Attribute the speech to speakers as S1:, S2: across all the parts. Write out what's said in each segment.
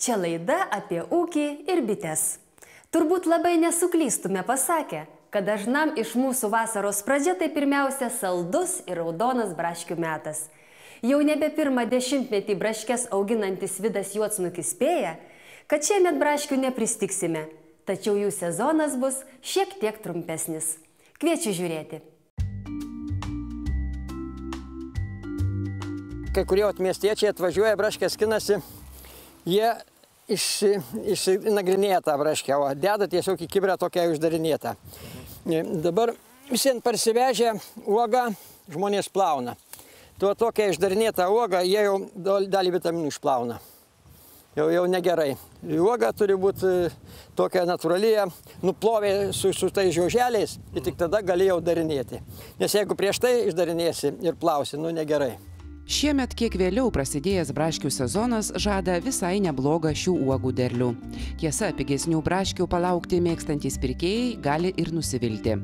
S1: Čia laida apie ūkį ir bites. Turbūt labai nesuklystume pasakę, kad dažnam iš mūsų vasaros pradžia tai pirmiausia saldus ir raudonas braškių metas. Jau nebe pirmą dešimtmetį braškes auginantis Vidas Juodsnukis spėja, kad šiemet braškių nepristiksime, tačiau jų sezonas bus šiek tiek trumpesnis. Kviečiu žiūrėti.
S2: Kai kurie miestiečiai atvažiuoja, braškės skinasi, jie išsinagrinėja tą braškę, o deda tiesiog į kibirą tokią uždarinėtą. Dabar visiems parsivežę uogą žmonės plauna. Tuo tokia išdarinėta uoga, jie jau dalį vitaminų išplauna. Jau negerai. Uoga turi būti tokia natūraliai, nuplovė su tais žioželiais ir tik tada gali jau darinėti. Nes jeigu prieš tai išdarinėsi ir plausi, negerai.
S3: Šiemet kiek vėliau prasidėjęs braškių sezonas žada visai neblogą šių uogų derlių. Tiesa, pigesnių braškių palaukti mėgstantys pirkėjai gali ir nusivilti.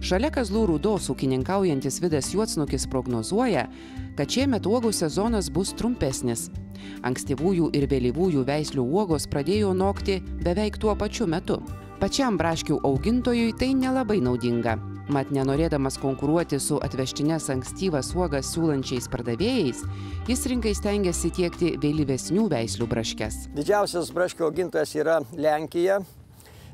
S3: Šalia Kazlų Rūdos ūkininkaujantis Vidas Juodsnukis prognozuoja, kad šiemet uogų sezonas bus trumpesnis. Ankstyvųjų ir vėlyvųjų veislių uogos pradėjo nokti beveik tuo pačiu metu. Pačiam braškių augintojui tai nelabai naudinga. Mat nenorėdamas konkuruoti su atvežtines ankstyvas uogas siūlančiais pardavėjais, jis rinkai stengiasi tiekti vėlyvesnių veislių braškes.
S2: Didžiausias braškių augintojas yra Lenkija.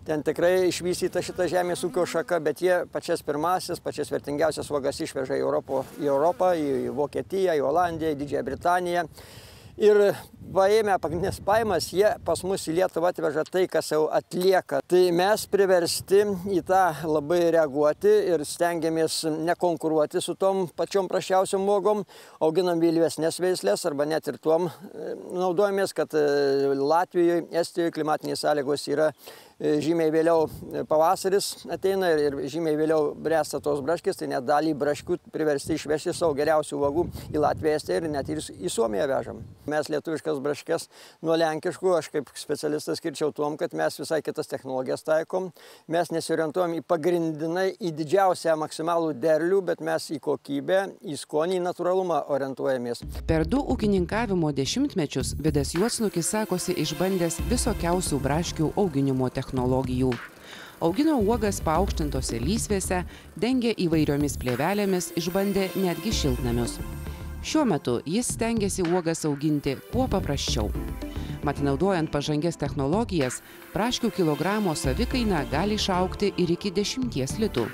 S2: Ten tikrai išvystyta šita žemės ūkio šaka, bet jie pačias pirmasis, pačias vertingiausias uogas išveža į Europą, į Vokietiją, į Olandiją, į Didžiąją Britaniją. Ir paėmę pagrindinės pajamas, jie pas mus į Lietuvą atveža tai, kas jau atlieka. Tai mes priversti į tą labai reaguoti ir stengiamės nekonkuruoti su tom pačiom praščiausiom uogom, auginam vėlyvesnės veislės arba net ir tuom naudojamės, kad Latvijoje, Estijoje klimatinės sąlygos yra žymiai vėliau pavasaris ateina ir žymiai vėliau bręsta tos braškės, tai net dalį braškių priversti išvežti savo geriausių uogų į Latviją, Estiją ir net ir į Suomiją vežam. Mes lietuviškas braškes nuo lenkiškų, aš kaip specialistas skirčiau tuom, kad mes visai kitas technologijas taikom. Mes nesiorientuojam į pagrindinai į didžiausią maksimalų derlių, bet mes į kokybę, į skonį, į natūralumą orientuojamės.
S3: Per 2 ūkininkavimo dešimtmečius Vidas Juodsnukis sakosi išbandęs visokiausių braškių auginimo technologijų. Augino uogas paaukštintose lysvėse, dengė įvairiomis plėvelėmis, išbandė netgi šiltnamius. Šiuo metu jis stengiasi uogas auginti kuo paprasčiau. Mat naudojant pažangias technologijas, braškių kilogramo savikaina gali išaugti ir iki 10 litų.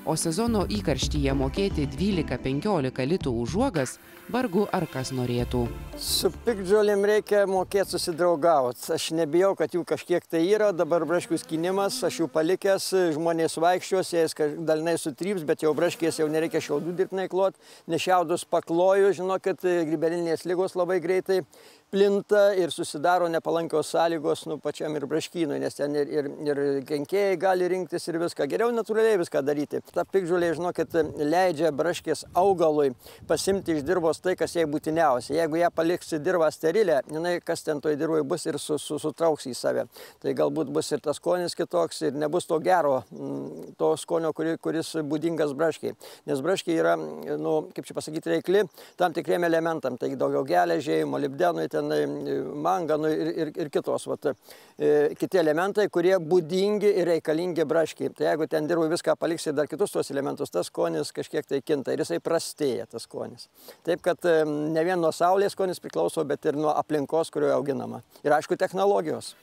S3: O sezono įkarštyje mokėti 12–15 litų už uogas vargu ar kas norėtų.
S2: Su piktžolėm reikia mokėti susidraugauti. Aš nebijau, kad jų kažkiek tai yra, dabar braškių skinimas, aš jų palikęs, žmonės vaikščios, jais dalinai sutryps, bet jau braškės jau nereikia šiaudų dirbtinai klot, nes šiaudus pakloju, žinokit, grybelinės ligos labai greitai plinta ir susidaro nepalankios sąlygos pačiam ir braškynui, nes ten ir kenkėjai gali rinktis ir viską. Geriau natūraliai viską daryti. Ta piktžolė, žinokit, leidžia braškės augalui pasimti iš dirvos tai, kas jai būtiniausia. Jeigu ją paliksi dirvą sterilę, jinai kas ten toj dirvoj bus ir sutrauks į save. Tai galbūt bus ir tas skonis kitoks ir nebus to gero, to skonio, kuris būdingas braškiai. Nes braškiai yra, kaip čia pasakyti, reikli tam tikriem elementam. Tai daugiau geležiai, molibdenui, manganų ir kitos. Kiti elementai, kurie būdingi ir reikalingi braškiai. Tai jeigu ten dirvui viską paliksi ir dar kitus tos elementus, tas skonis kažkiek tai kinta ir jisai prastėja, tas skonis. Taip, kad ne vien nuo saulės skonis priklauso, bet ir nuo aplinkos, kurioje auginama. Ir aišku, technologijos.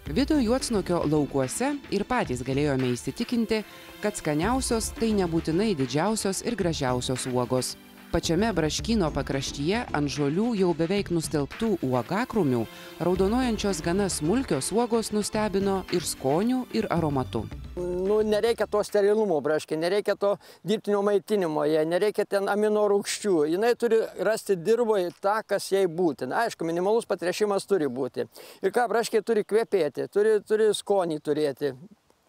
S3: Vido Juodsnukio laukuose ir patys galėjome įsitikinti, kad skaniausios tai nebūtinai didžiausios ir gražiausios uogos. Pačiame braškyno pakraštyje ant žolių jau beveik nustelbtų uogakrūmių raudonuojančios gana smulkios uogos nustebino ir skoniu, ir aromatu.
S2: Nereikia to sterilumo braškė, nereikia to dirbtinio maitinimo, nereikia ten amino rūgščių. Jinai turi rasti dirvoje tą, kas jai būtina. Aišku, minimalus patręšimas turi būti. Ir ką braškė turi kvepėti, turi skonį turėti,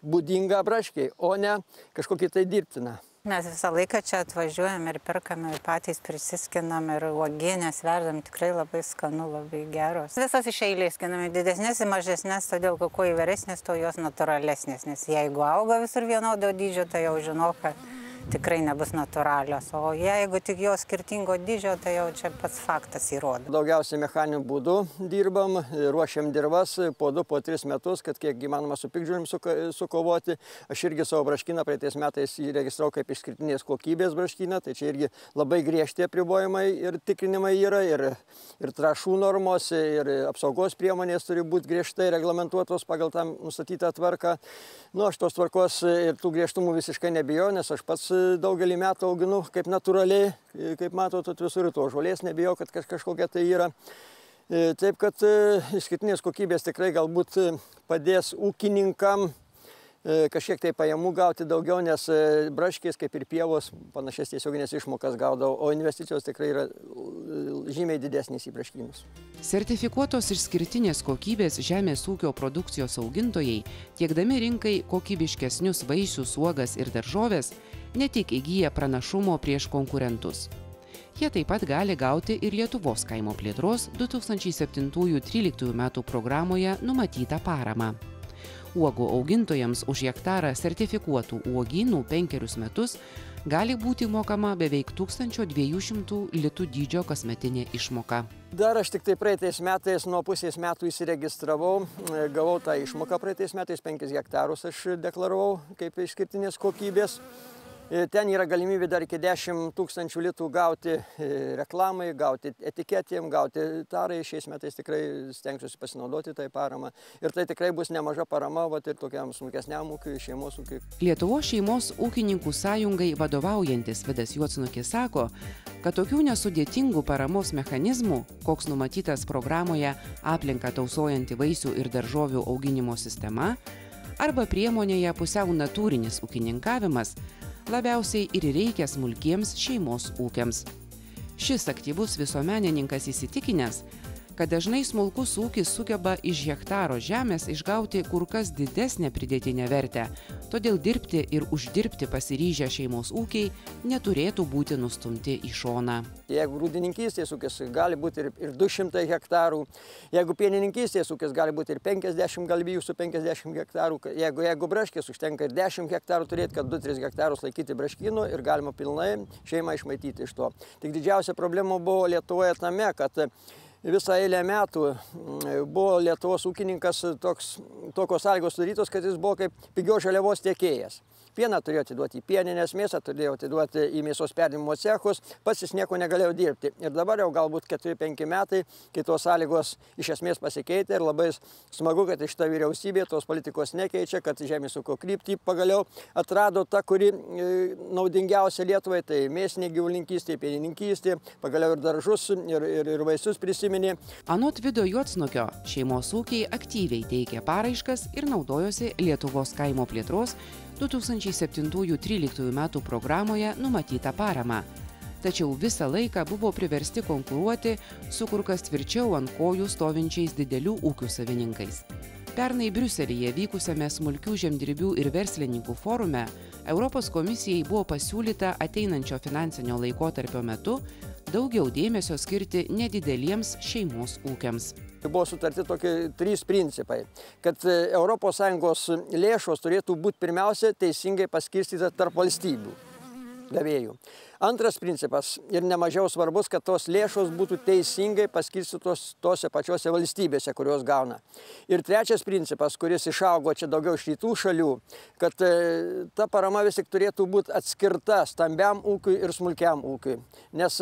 S2: būdingą braškė, o ne kažkokį tai dirbtiną.
S4: Mes visą laiką čia atvažiuojam ir perkame, ir patys prisiskinam, ir uogienės verdam, tikrai labai skanu, labai geros. Visos iš eilės skiname, didesnės ir mažesnės, todėl kuo įvairesnės, to jos natūralesnės, nes jeigu auga visur vienodo dydžio, tai jau žinau, kad tikrai nebus natūralios. O jeigu tik jos skirtingo dydžio, tai jau čia pats faktas įrodo.
S2: Daugiausiai mechaniniu būdu dirbam, ruošiam dirvas po 2-3 metus, kad kiek įmanoma su piktžolėm sukovoti. Aš irgi savo braškyną praeitais metais įregistravau kaip išskirtinės kokybės braškyną, tai čia irgi labai griežti apribojimai ir tikrinimai yra, ir trąšų normos, ir apsaugos priemonės turi būti griežtai reglamentuotos pagal tam nustatytą tvarką. Nu, aš tos tvarkos ir tų griežtumų visiškai nebijau, nes aš pats daugelį metų auginu kaip natūraliai, kaip matote, visur to žolės nebijau, kad kažkokia tai yra. Taip, kad išskirtinės kokybės tikrai galbūt padės ūkininkam kažkiek tai pajamų gauti daugiau, nes braškės, kaip ir pievos, panašias tiesioginės išmokas gaudavo, o investicijos tikrai yra žymiai didesnės į braškynus.
S3: Sertifikuotos išskirtinės kokybės žemės ūkio produkcijos augintojai, tiekdami rinkai kokybiškesnius vaisius, uogas ir daržoves, ne tik įgyja pranašumo prieš konkurentus. Jie taip pat gali gauti ir Lietuvos kaimo plėtros 2007-2013 metų programoje numatytą paramą. Uogų augintojams už hektarą sertifikuotų uogynų 5 metus gali būti mokama beveik 1200 litų dydžio kasmetinė išmoka.
S2: Dar aš tik tai praeitais metais nuo pusės metų įsiregistravau, gavau tą išmoką praeitais metais, 5 hektarus aš deklaravau kaip išskirtinės kokybės. Ten yra galimybė dar iki 10 000 litų gauti reklamai, gauti etiketėm, gauti tarai. Šiais metais tikrai stengsiuosi pasinaudoti tai paramą. Ir tai tikrai bus nemaža parama ir tokiam smulkesniam ūkiui, šeimos ūkiui.
S3: Lietuvos šeimos ūkininkų sąjungai vadovaujantis Vidas Juodsnukis sako, kad tokių nesudėtingų paramos mechanizmų, koks numatytas programoje aplinką tausojanti vaisių ir daržovių auginimo sistema, arba priemonėje pusiau natūrinis ūkininkavimas, labiausiai ir reikia smulkiems šeimos ūkiams. Šis aktyvus visuomenininkas įsitikinęs, kad dažnai smulkus ūkis sugeba iš hektaro žemės išgauti kur kas didesnę pridėtinę vertę, todėl dirbti ir uždirbti pasiryžę šeimos ūkiai neturėtų būti nustumti į šoną.
S2: Jeigu grūdininkystės ūkis gali būti ir 200 hektarų, jeigu pienininkystės ūkis gali būti ir 50 galvijų su 50 hektarų, jeigu braškės užtenka ir 10 hektarų turėti, kad 2-3 hektarus laikyti braškynų ir galima pilnai šeimą išmaityti iš to. Tik didžiausia problema buvo Lietuvoje tame, kad visą eilę metų buvo Lietuvos ūkininkas tokios sąlygos sudarytos, kad jis buvo kaip pigios žaliavos tiekėjas. Pieną turėjo atiduoti į pieninės, mėsą turėjo atiduoti į mėsos perdirbimo cechus, pats jis nieko negalėjo dirbti. Ir dabar jau galbūt 4-5 metai, kai tos sąlygos iš esmės pasikeitė ir labai smagu, kad šita vyriausybė tos politikos nekeičia, kad žemės ūkio kryptį pagaliau atrado ta, kuri naudingiausia Lietuvai, tai mėsinė gyvulininkystė, pienininkystė, pagaliau ir daržus ir vaisius prisiminė.
S3: Anot Vido Juodsnukio, šeimos ūkiai aktyviai teikė paraiškas ir naudojosi Lietuvos kaimo plėtros 2007-2013 metų programoje numatytą paramą. Tačiau visą laiką buvo priversti konkuruoti su kur kas tvirčiau ant kojų stovinčiais didelių ūkių savininkais. Pernai Briuselyje vykusiame smulkių žemdirbių ir verslininkų forume Europos komisijai buvo pasiūlyta ateinančio finansinio laikotarpio metu daugiau dėmesio skirti nedideliems šeimos ūkiams.
S2: Buvo sutarti tokie 3 principai, kad ES lėšos turėtų būti pirmiausia teisingai paskirstyta tarp valstybių gavėjų. Antras principas ir nemažiau svarbus, kad tos lėšos būtų teisingai paskirstytos tose pačiose valstybėse, kurios gauna. Ir trečias principas, kuris išaugo čia daugiau iš rytų šalių, kad ta parama vis tik turėtų būti atskirta stambiam ūkiui ir smulkiam ūkiui. Nes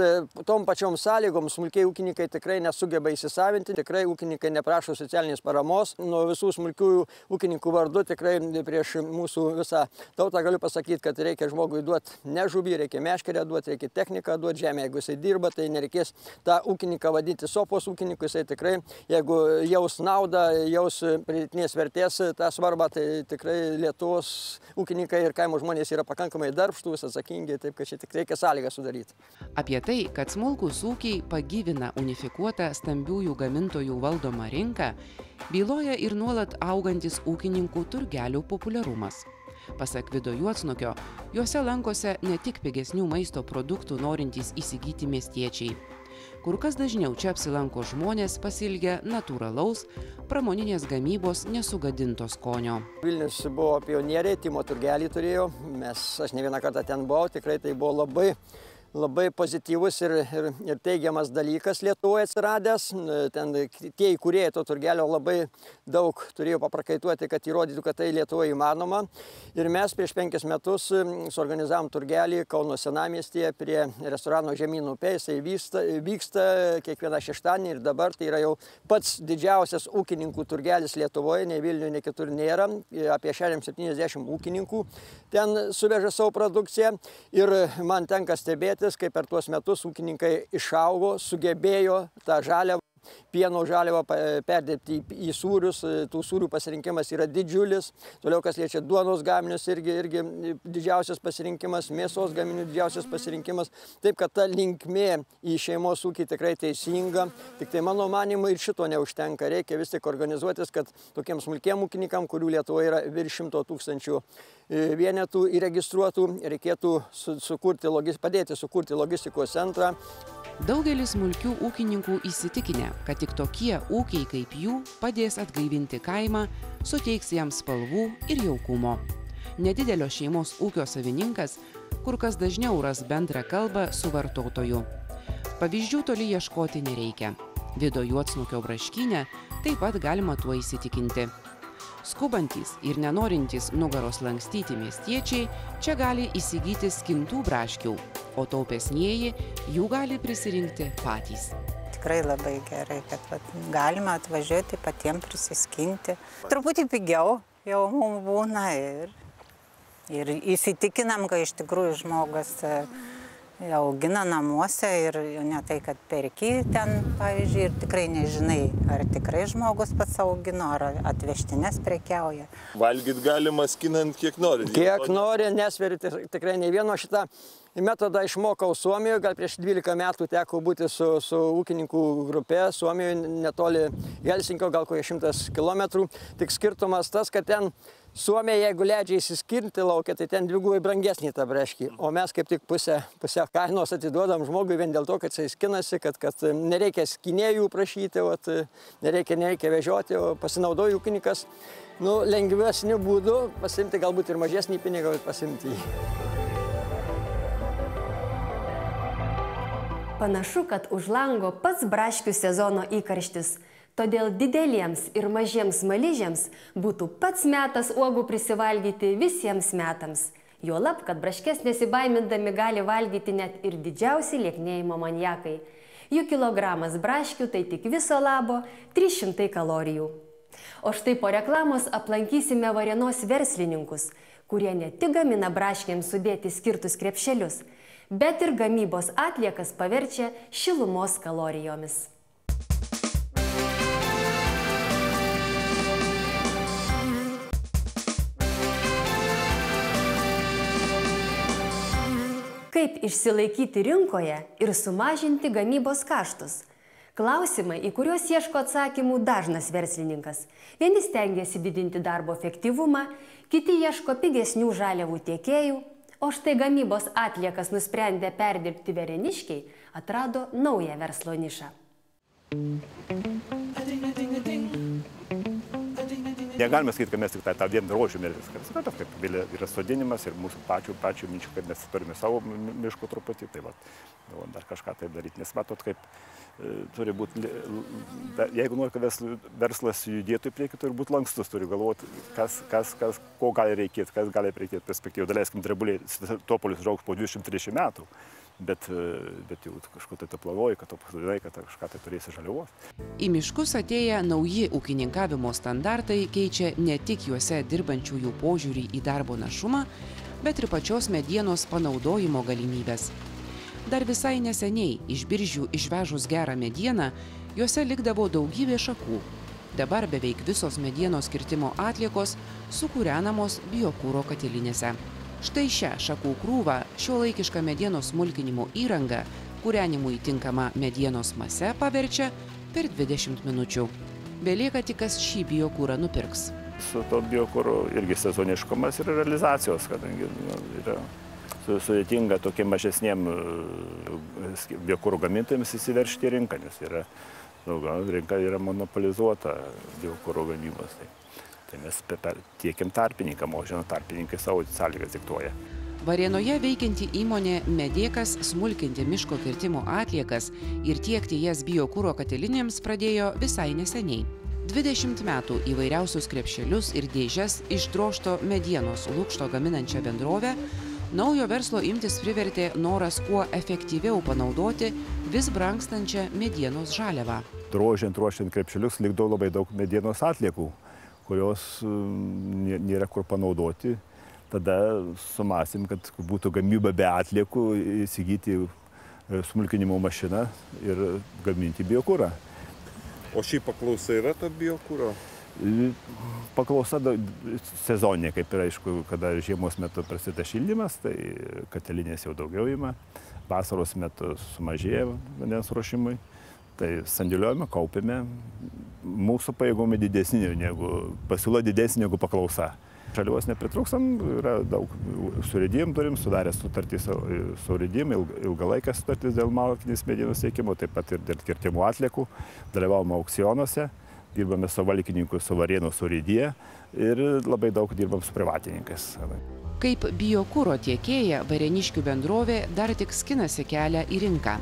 S2: tom pačiom sąlygom smulkiai ūkininkai tikrai nesugeba įsisavinti, tikrai ūkininkai neprašo socialinės paramos. Nuo visų smulkiųjų ūkininkų vardu tikrai prieš mūsų visą tautą galiu pasakyti, kad reikia žmogui duoti ne žuvį, reikia meškerę duoti, reikia techniką duoti žemę. Jeigu jisai dirba, tai nereikės tą ūkininką vadinti sopos ūkininku, jisai tikrai, jeigu jaus naudą, jaus pridėtinės vertės tą svarbą, tai tikrai Lietuvos ūkininkai ir kaimo žmonės yra pakankamai darbštūs, atsakingi, taip kad čia tik reikia sąlygą sudaryti.
S3: Apie tai, kad smulkūs ūkiai pagyvina unifikuotą stambiųjų gamintojų valdomą rinką, byloja ir nuolat augantis ūkininkų turgelių populiarumas. Pasak Vido Juodsnukio, juose lankosi ne tik pigesnių maisto produktų norintys įsigyti miestiečiai. Kur kas dažniau čia apsilanko žmonės pasiilgę natūralaus, pramoninės gamybos nesugadinto skonio.
S2: Vilnius buvo pionieriai, Timo turgelį turėjo, aš ne vieną kartą ten buvau, tikrai tai buvo labai pozityvus ir teigiamas dalykas Lietuvoje atsiradęs. Ten tie įkūrėjai to turgelio labai daug turėjo paprakaituoti, kad įrodytų, kad tai Lietuvoje įmanoma. Ir mes prieš 5 metus suorganizavom turgelį Kauno senamiestyje prie restorano Žemynų upė. Jisai vyksta kiekvieną šeštadienį ir dabar tai yra jau pats didžiausias ūkininkų turgelis Lietuvoje, nei Vilniuje, nei kitur nėra. Apie 70 ūkininkų ten suveža savo produkciją ir man tenka stebėti, kaip per tuos metus ūkininkai išaugo, sugebėjo tą žaliavą, pieno žaliavą perdirbti į sūrius. Tų sūrių pasirinkimas yra didžiulis. Toliau, kas liečia duonos gaminius, irgi didžiausias pasirinkimas, mėsos gaminių didžiausias pasirinkimas. Taip, kad ta linkmė į šeimos ūkį tikrai teisinga. Tik tai mano manymu ir šito neužtenka. Reikia vis tik organizuotis, kad tokiems smulkiem ūkininkam, kurių Lietuvoje yra virš 100 000 vienetų įregistruotų, reikėtų padėti sukurti logistikos centrą.
S3: Daugelis smulkių ūkininkų įsitikinę, kad tik tokie ūkiai kaip jų padės atgaivinti kaimą, suteiks jam spalvų ir jaukumo. Nedidelio šeimos ūkio savininkas kur kas dažniau ras bendrą kalbą su vartotoju. Pavyzdžių toli ieškoti nereikia. Vido Juodsnukio braškyne taip pat galima tuo įsitikinti. Skubantys ir nenorintys nugaros lankstyti miestiečiai čia gali įsigyti skintų braškių, o taupesnieji jų gali prisirinkti patys.
S4: Tikrai labai gerai, kad galima atvažiuoti patiems prisiskinti. Truputį pigiau jau mums būna ir įsitikinam, kad iš tikrųjų žmogus augina namuose ir ne tai, kad perki ten, pavyzdžiui, ir tikrai nežinai, ar tikrai žmogus pats augino, ar atvežtinės prekiauja.
S5: Valgyt galima skinant kiek nori.
S2: Kiek nori, nesveri tikrai nei vieno. Šitą metodą išmokau Suomijoje, gal prieš 12 metų teko būti su ūkininkų grupė Suomijoje, netoli Helsinkio, gal kokie 100 km. Tik skirtumas tas, kad ten Suomija, jeigu leidžia įsiskirti laukia, tai ten dvigubai brangesnį tą braškį. O mes kaip tik pusę kainos atiduodam žmogui vien dėl to, kad jisai skinasi, kad nereikia skinėjų prašyti, nereikia vežioti, o pasinaudoja ūkininkas lengvesniu būdu pasimti galbūt ir mažesnį pinigą, bet pasimti jį.
S1: Panašu, kad už lango pats braškių sezono įkarštis. Todėl dideliems ir mažiems smaližiams būtų pats metas uogų prisivalgyti visiems metams. Juolab, kad braškes nesibaimindami gali valgyti net ir didžiausi lieknėjimo maniakai. Jų kilogramas braškių tai tik viso labo 300 kalorijų. O štai po reklamos aplankysime Varėnos verslininkus, kurie ne tik gamina braškėms sudėti skirtus krepšelius, bet ir gamybos atliekas paverčia šilumos kalorijomis. Kaip išsilaikyti rinkoje ir sumažinti gamybos kaštus? Klausimai, į kuriuos ieško atsakymų dažnas verslininkas. Vieni stengiasi didinti darbo efektyvumą, kiti ieško pigesnių žaliavų tiekėjų, o štai gamybos atliekas nusprendę perdirbti Vereniškiai atrado naują verslo nišą.
S6: Negalime sakyti, kad mes tik tą vien rožių mėlis, bet kaip yra sodinimas ir mūsų pačių minčių, kad mes turime savo miškų truputį, tai dar kažką taip daryti. Nes matot, kaip turi būti, jeigu nori, kad verslas judėtų į priekį, turi būti lankstus, turi galvoti, ko gali reikėti, kas gali reikėti perspektyvų. Daleiskim, drebuliai, topolius užaugs po 20-30 metų. Bet jau kažko tai planuoji, kad kažką tai turėsi žaliavos.
S3: Į miškus atėję nauji ūkininkavimo standartai keičia ne tik juose dirbančiųjų požiūrį į darbo našumą, bet ir pačios medienos panaudojimo galimybės. Dar visai neseniai iš Biržių išvežus gerą medieną, juose likdavo daugybė šakų. Dabar beveik visos medienos kirtimo atliekos sukūrenamos biokuro katilinėse. Štai šią šakų krūvą šiuolaikišką medienos smulkinimo įrangą kūrenimui tinkama medienos mase paverčia per 20 minučių. Belieka tik, kas šį biokurą nupirks.
S6: Su to biokuru irgi sezoniškumas ir realizacijos, kadangi yra sudėtinga tokiem mažesniem biokuro gamintojams įsiveržti į rinką, nes rinka yra monopolizuota biokuro gamybos. Tai mes tiekiam tarpininkam, o žinoma, tarpininkai savo sąlygas diktuoja.
S3: Varėnoje veikianti įmonė Medėkas smulkinti miško kirtimo atliekas ir tiekti jas biokuro katilinėms pradėjo visai neseniai. 20 metų įvairiausius krepšelius ir dėžes iš drožto medienos lukšto gaminančią bendrovę naujo verslo imtis privertė noras kuo efektyviau panaudoti vis brangstančią medienos žaliavą.
S6: Drožiant krepšelius likdo labai daug medienos atliekų, kurios nėra kur panaudoti. Tada sumasim, kad būtų gamyba be atliekų, įsigyti smulkinimo mašiną ir gaminti biokurą.
S5: O šiaip paklausa yra to biokuro?
S6: Paklausa sezoninė, kaip ir aišku, kada žiemos metu prasideda šildymas, tai katilinės jau daugiau ima. Vasaros metu sumažėja vandens ruošimui. Tai sandėliuojame, kaupiame. Mūsų pajėgumai didesni negu pasiūla didesnė negu paklausa. Žaliavos nepritrūkstam, yra daug surėdėjim turim, sudarę sutartį su urėdėjim, ilgalaikės sutartys dėl malkinės medienos teikimo, taip pat ir dėl kirtimų atliekų. Dalyvavome aukcionuose, dirbame su valkininku, su Varėnos urėdėje ir labai daug dirbam su privatininkais.
S3: Kaip biokuro tiekėja, varėniškių bendrovė dar tik skinasi kelią į rinką.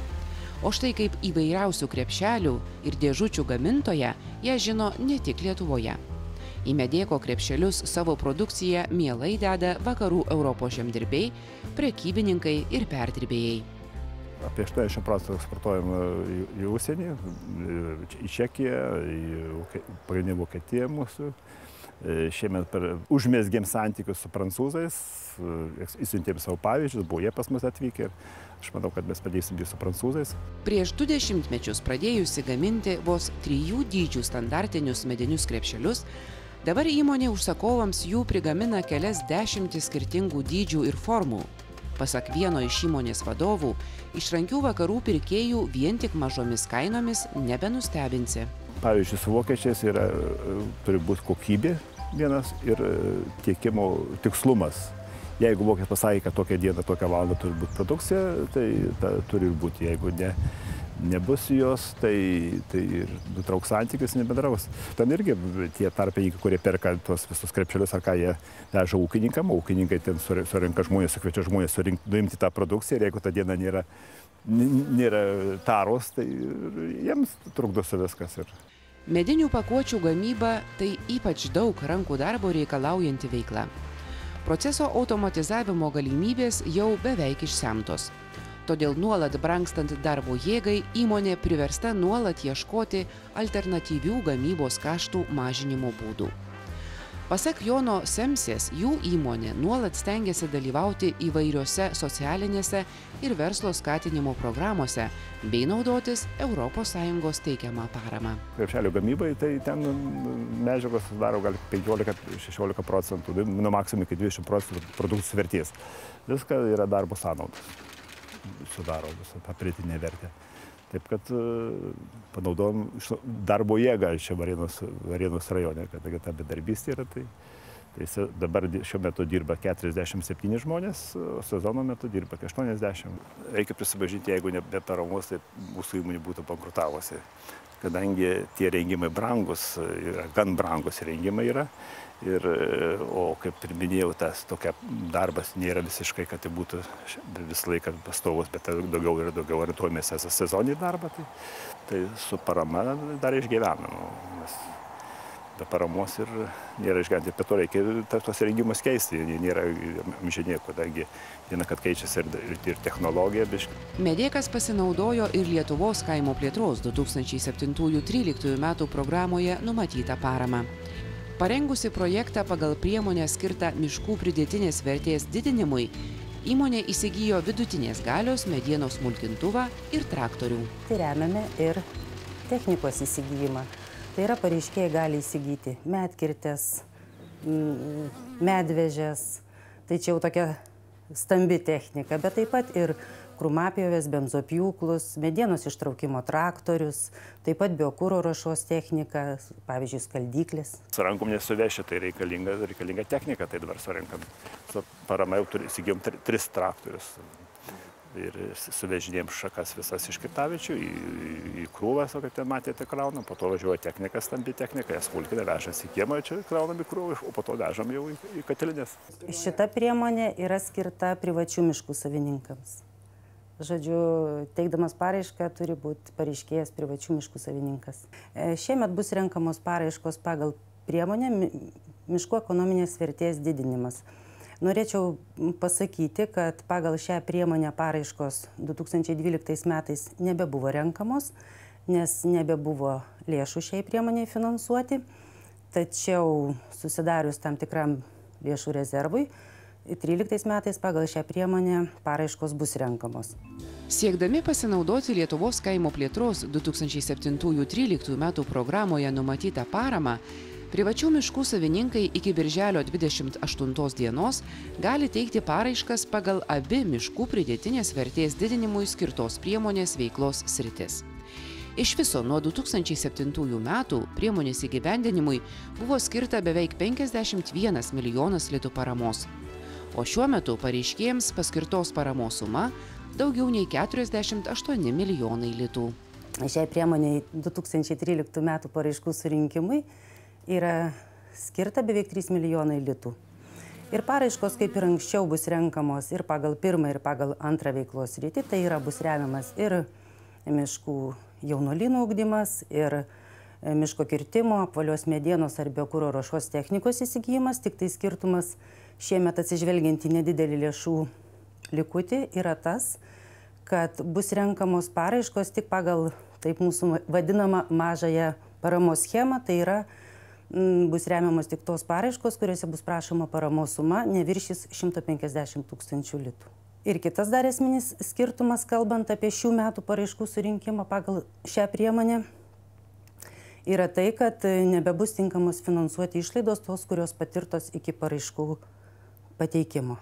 S3: O štai kaip įvairiausių krepšelių ir dėžučių gamintoja, ją žino ne tik Lietuvoje. Į Medėko krepšelius savo produkciją mielai deda vakarų Europos žemdirbiai, prekybininkai ir perdirbėjai.
S6: Apie 80% eksportuojama į užsienį, į Čekiją, į pagrindinę Vokietiją mūsų. Šiemet užmezgėm santykius su prancūzais, įsiuntėm savo pavyzdžius, buvo jie pas mus atvykę ir aš manau, kad mes padėsim su prancūzais.
S3: Prieš 20 mečius pradėjusi gaminti vos 3 dydžių standartinius medinius krepšelius, dabar įmonė užsakovams jų prigamina kelias dešimtis skirtingų dydžių ir formų. Pasak vieno iš įmonės vadovų, išrankių vakarų pirkėjų vien tik mažomis kainomis nebenustebinsi.
S6: Pavyzdžiui, su vokiečiais turi būti kokybė vienas ir tiekimo tikslumas. Jeigu vokietis pasakė, kad tokią dieną, tokią valandą turi būti produkcija, tai ta turi būti. Jeigu nebus jos, tai ir nutrauks santykius, nebendraus. Ten irgi tie tarpininkai, kurie perka tuos visus krepšelius, ar ką jie veža ūkininkam, ūkininkai ten surenka žmonės, sukviečia žmonės nuimti tą produkciją ir jeigu ta diena nėra taros, tai jiems trukdo su viskas.
S3: Medinių pakuočių gamyba tai ypač daug rankų darbo reikalaujanti veikla. Proceso automatizavimo galimybės jau beveik išsemtos. Todėl nuolat brangstant darbo jėgai įmonė priversta nuolat ieškoti alternatyvių gamybos kaštų mažinimo būdų. Pasak Jono Semsės, jų įmonė nuolat stengiasi dalyvauti įvairiose socialinėse ir verslo skatinimo programuose bei naudotis ES teikiamą paramą.
S6: Krepšelių gamybai tai ten medžiagos sudaro gal 15–16%, nuo maksimum iki 20% produkcijos vertės. Viską yra darbo sąnaudos, sudaro visą tą pridėtinę vertę. Taip kad panaudojam darbo jėgą čia Varėnos rajone, kadangi ta bedarbystė yra, tai dabar šiuo metu dirba 47 žmonės, o sezono metu dirba 80. Reikia prisipažinti, jeigu be paramos, tai mūsų įmonė būtų bankrutavusi, kadangi tie rengimai brangus, gan brangus rengimai yra. O kaip ir minėjau, tas tokia darbas nėra visiškai, kad tai būtų visą laiką pastovus, bet daugiau orientuojamės į sezoninį darbą, tai su parama dar išgyvenam. Be paramos ir nėra išgyventi, bet to reikia tos rengimus keisti, nėra amžinė, kadangi viena, kad keičiasi ir technologija.
S3: Medėkas pasinaudojo ir Lietuvos kaimo plėtros 2007–2013 metų programoje numatytą paramą. Parengusi projektą pagal priemonę skirtą miškų pridėtinės vertės didinimui, įmonė įsigijo vidutinės galios medienos smulkintuvą ir traktorių.
S7: Tai remiame ir technikos įsigijimą. Tai yra pareiškėjai gali įsigyti medkirtes, medvežės, tai čia jau tokia stambi technika, bet taip pat ir krūmapjovės, benzopjūklus, medienos ištraukimo traktorius, taip pat biokuro ruošos technika, pavyzdžiui, skaldyklis.
S6: Su rankom nesuveši, tai reikalinga technika, tai dabar surinkam. Su parama jau įsigijom 3 traktorius. Ir suvežinėjom šakas visas iš kirtaviečių į krūvą, kaip ten matėte, kraunam, po to važiuoja technika, stambi technika, jas kulkina, vežas į kiemą, čia kraunam į krūvą, o po to vežam jau į katilinės.
S7: Šita priemonė yra skirta privačių miškų savininkams. Žodžiu, teikdamas paraišką turi būti pareiškėjas privačių miškų savininkas. Šiemet bus renkamos paraiškos pagal priemonę miškų ekonominės vertės didinimas. Norėčiau pasakyti, kad pagal šią priemonę paraiškos 2012 metais nebebuvo renkamos, nes nebebuvo lėšų šiai priemoniai finansuoti. Tačiau susidarius tam tikram lėšų rezervui, 2013 metais pagal šią priemonę paraiškos bus renkamos.
S3: Siekdami pasinaudoti Lietuvos kaimo plėtros 2007-2013 metų programoje numatytą paramą, privačių miškų savininkai iki birželio 28 dienos gali teikti paraiškas pagal abi miškų pridėtinės vertės didinimui skirtos priemonės veiklos sritis. Iš viso nuo 2007 metų priemonės įgyvendinimui buvo skirta beveik 51 milijonas litų paramos, o šiuo metu pareiškėjams paskirtos paramos suma daugiau nei 48 milijonai litų.
S7: Šiai priemoniai 2013 metų paraiškų surinkimui yra skirta beveik 3 milijonai litų. Ir paraiškos, kaip ir anksčiau, bus renkamos ir pagal pirmą, ir pagal antrą veiklos sritį. Tai yra bus remiamas ir miškų jaunuolynų ugdymas, ir miško kirtimo, apvalios medienos ar biokuro ruošos technikos įsigijimas. Tik tai skirtumas šiemet atsižvelgiant į nedidelį lėšų likutį yra tas, kad bus renkamos paraiškos tik pagal taip mūsų vadinamą mažąją paramos schemą. Tai yra bus remiamos tik tos paraiškos, kuriuose bus prašoma paramos suma neviršys 150 000 litų. Ir kitas dar esminis skirtumas, kalbant apie šių metų paraiškų surinkimą pagal šią priemonę, yra tai, kad nebebus tinkamos finansuoti išlaidos tos, kurios patirtos iki paraiškų pateikimo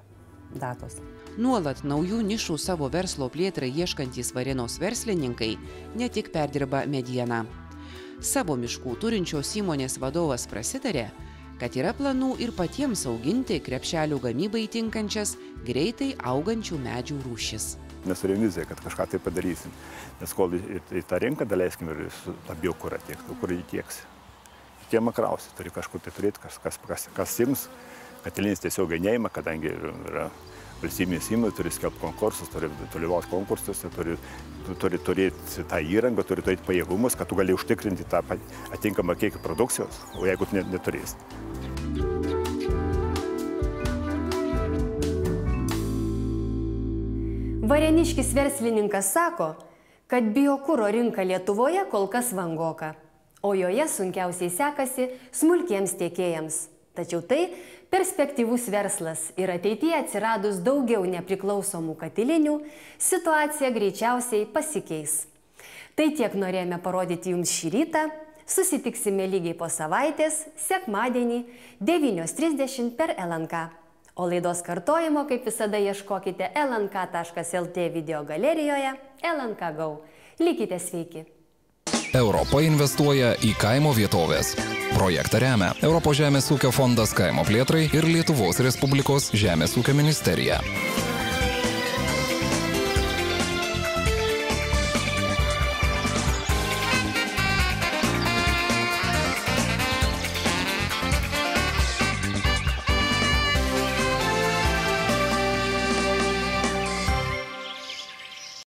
S7: datos.
S3: Nuolat naujų nišų savo verslo plėtrai ieškantys Varėnos verslininkai ne tik perdirba medieną. Savo miškų turinčios įmonės vadovas prasitarė, kad yra planų ir patiems auginti krepšelių gamybai tinkančias greitai augančių medžių rūšis.
S6: Nesurim viziją, kad kažką tai padarysim, nes kol į tą rinką daleiskim ir tą biokurą tiek, kur įtieksi. Kiemą krausi, turi kažkur tai turėti, kas ims, katilinis tiesiogiai neima, kadangi yra valstybinės įmonės, turi skelbti konkursus, turi dalyvauti konkursuose, turi turėti tą įrangą, turi turėti pajėgumus, kad tu gali užtikrinti tą atinkamą kiekį produkcijos, o jeigu tu neturėsi.
S1: Varėniškis verslininkas sako, kad biokuro rinka Lietuvoje kol kas vangoka, o joje sunkiausiai sekasi smulkiems tiekėjams. Tačiau tai perspektyvus verslas ir ateityje atsiradus daugiau nepriklausomų katilinių, situacija greičiausiai pasikeis. Tai tiek norėjome parodyti jums šį rytą. Susitiksime lygiai po savaitės, sekmadienį 9:30 per LNK. O laidos kartojimo, kaip visada, ieškokite lnk.lt video galerijoje LNK Go. Likite sveiki.
S8: Europa investuoja į kaimo vietovės. Projektą remia Europos žemės ūkio fondas kaimo plėtrai ir Lietuvos Respublikos žemės ūkio ministerija.